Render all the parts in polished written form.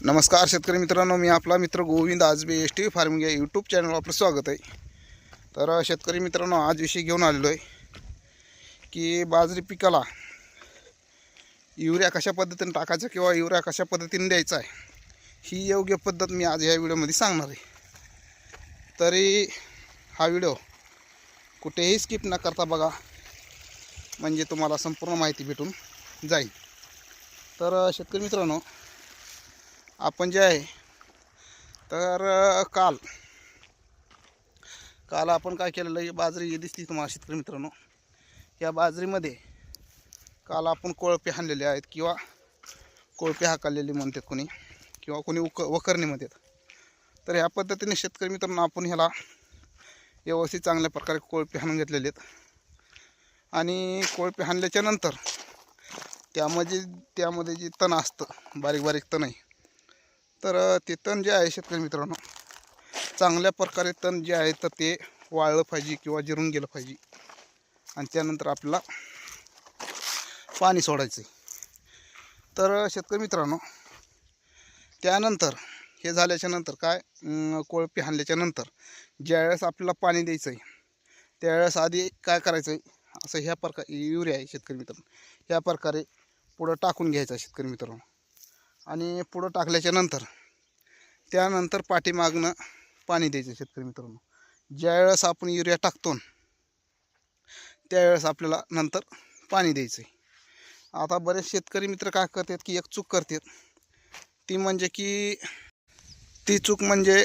नमस्कार शेतकरी मित्रांनो, मी आपला मित्र गोविंद आजबे एस.टी. फार्मिंग या यूट्यूब चॅनलवर आपलं स्वागत आहे. तर शेतकरी मित्रांनो, आज विषय घेऊन आलेलो आहे की बाजरी पिकाला युरिया कशा पद्धतीने टाकायचा किंवा युरिया कशा पद्धतीने द्यायचा आहे, ही योग्य पद्धत मी आज या व्हिडिओमध्ये सांगणार आहे. तरी हा व्हिडिओ कुठेही स्किप न करता बघा, म्हणजे तुम्हाला संपूर्ण माहिती भेटून जाईल. तर शेतकरी मित्रांनो, आपण जे आहे तर काल आपण काय केलेलं आहे, बाजरी दिसली तुम्हाला शेतकरी मित्रांनो. या बाजरीमध्ये काल आपण कोळपे हाणलेले आहेत किंवा कोळपे हाकलेले म्हणतात कोणी, किंवा कोणी वखरणी म्हणतात. तर ह्या पद्धतीने शेतकरी मित्रांनो आपण ह्याला व्यवस्थित चांगल्या प्रकारे कोळपे हाणून घेतलेले आहेत. आणि कोळपे हाणल्याच्या नंतर त्यामध्ये जे तण असतं, बारीक बारीक तण आहे, तर ते तण जे आहे शेतकरी मित्रांनो, चांगल्या प्रकारे तण जे आहे तर ते वाळलं पाहिजे किंवा जिरून गेलं पाहिजे. आणि त्यानंतर आपल्याला पाणी सोडायचं आहे. तर शेतकरी मित्रांनो, त्यानंतर हे झाल्याच्या नंतर काय, कोळपे हाणल्याच्या नंतर ज्यावेळेस आपल्याला पाणी द्यायचं आहे त्यावेळेस आधी काय करायचं आहे, असं ह्या प्रकारे युरिया आहे शेतकरी मित्रांनो, ह्या प्रकारे पुढं टाकून घ्यायचं शेतकरी मित्रांनो. आणि पुढं टाकल्याच्या नंतर त्यानंतर पाठीमागनं पाणी द्यायचं शेतकरी मित्रांनो. ज्यावेळेस आपण युरिया टाकतो त्यावेळेस आपल्याला नंतर पाणी द्यायचं आहे. आता बरेच शेतकरी मित्र काय करतात की एक चूक करतात, ती चूक म्हणजे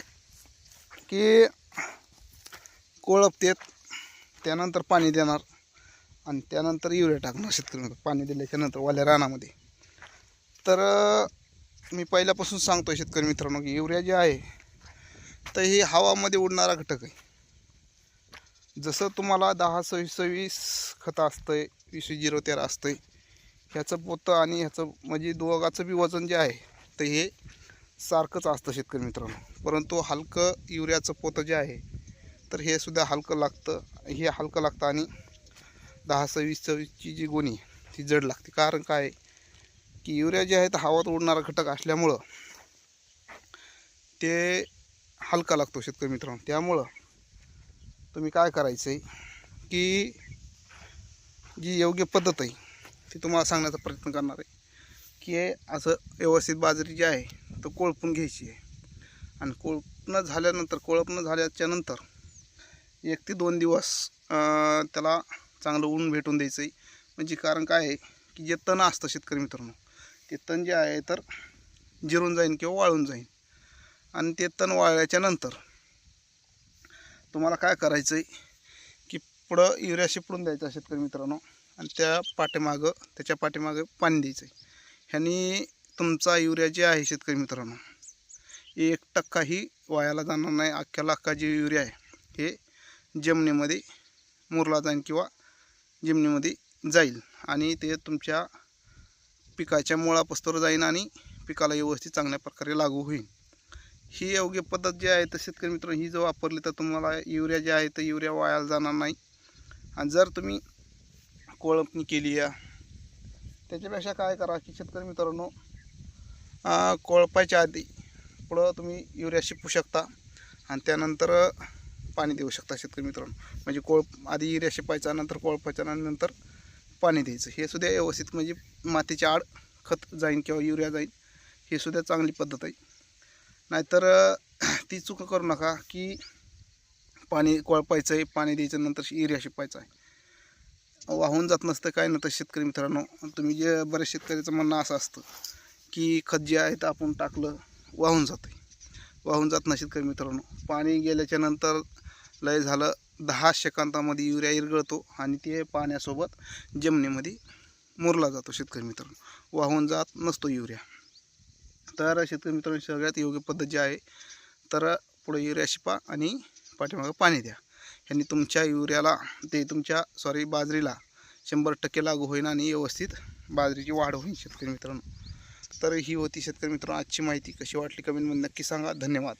की कोळपतात, त्यानंतर पाणी देणार आणि त्यानंतर युरिया टाकणार शेतकरी मित्र, पाणी दिल्याच्या नंतर वाल्या रानामध्ये. तर मी पहिल्यापासून सांगतो शेतकरी मित्रांनो की युरिया जे आहे तर ही हवामध्ये उडणारा घटक आहे. जसं तुम्हाला 10-26-26 खतं असतंय, 20-0-13 असतंय, ह्याचं पोतं आणि ह्याचं म्हणजे दोघाचं बी वजन जे आहे तर हे सारखंच असतं शेतकरी मित्रांनो. परंतु हलकं युरियाचं पोतं जे आहे तर हे सुद्धा हलकं लागतं, हे हलकं लागतं. आणि 10-26-26ची जी गोणी ती जड लागते. कारण काय की युरिया जे आहे तर हवात उडणारा घटक असल्यामुळं ते हलका लागतो शेतकरी मित्रांनो. त्यामुळं तुम्ही काय करायचं आहे की जी योग्य पद्धत आहे ती तुम्हाला सांगण्याचा प्रयत्न करणार आहे की असं व्यवस्थित बाजरी जी आहे तर कोळपून घ्यायची आहे. आणि कोळपणं झाल्याच्या नंतर 1 ते 2 दिवस त्याला चांगलं ऊन भेटून द्यायचं आहे. म्हणजे कारण काय आहे की जे तण असतं शेतकरी मित्रांनो, ते तण जे आहे तर जिरून जाईन किंवा वाळून जाईन. आणि ते तण वाळल्याच्या नंतर तुम्हाला काय करायचं आहे की पुढं युरिया शिपडून द्यायचा शेतकरी मित्रांनो. आणि त्याच्या पाठीमागं पाणी द्यायचं आहे. ह्यानी तुमचा युरिया जे आहे शेतकरी मित्रांनो, 1% वायाला जाणार नाही. अख्ख्या जे युरिया आहे हे जमिनीमध्ये मुरला जाईल किंवा जमिनीमध्ये जाईल आणि ते तुमच्या पिकाच्या मुळापासून जाईन आणि पिकाला व्यवस्थित चांगल्या प्रकारे लागू होईल. ही योग्य पद्धत जी आहे तर शेतकरी मित्रांनो, ही जर वापरली तर तुम्हाला युरिया जे आहे तर युरिया वायाला जाणार नाही. आणि जर तुम्ही कोळपणी केली त्याच्यापेक्षा काय करा की शेतकरी मित्रांनो, कोळपायच्या आधी पुढं तुम्ही युरिया शिपू शकता आणि त्यानंतर पाणी देऊ शकता शेतकरी मित्रांनो. म्हणजे आधी युरिया शिपायचा, नंतर कोळपायचा आणि नंतर पाणी द्यायचं. हे सुद्धा व्यवस्थित म्हणजे मातीच्या आड खत जाईन किंवा युरिया जाईन, हे सुद्धा चांगली पद्धत आहे. नाहीतर ती चूक करू नका की पाणी कोळपायचं आहे, पाणी द्यायचं, नंतर युरिया शिपायचं आहे. वाहून जात नसतं काय नसतं शेतकरी मित्रांनो. तुम्ही जे बऱ्याच शेतकऱ्याचं म्हणणं असं असतं की खत जे आहे तर आपण टाकलं वाहून जातं. वाहून जात नाही शेतकरी मित्रांनो. पाणी गेल्याच्या नंतर लय झालं 10 सेकंदामध्ये युरिया इरगळतो आणि ते पाण्यासोबत जमिनीमध्ये मुरला जातो शेतकरी मित्रांनो. वाहून जात नसतो युरिया. तर शेतकरी मित्रांनो, सगळ्यात योग्य पद्धत जी आहे तर पुढे युरिया शिपा आणि पाठीमागं पाणी द्या. ह्यांनी तुमच्या बाजरीला 100% लागू होईल आणि व्यवस्थित बाजरीची वाढ होईल शेतकरी मित्रांनो. तर ही होती शेतकरी मित्रांनो आजची माहिती. कशी वाटली कमेंटमध्ये नक्की सांगा. धन्यवाद.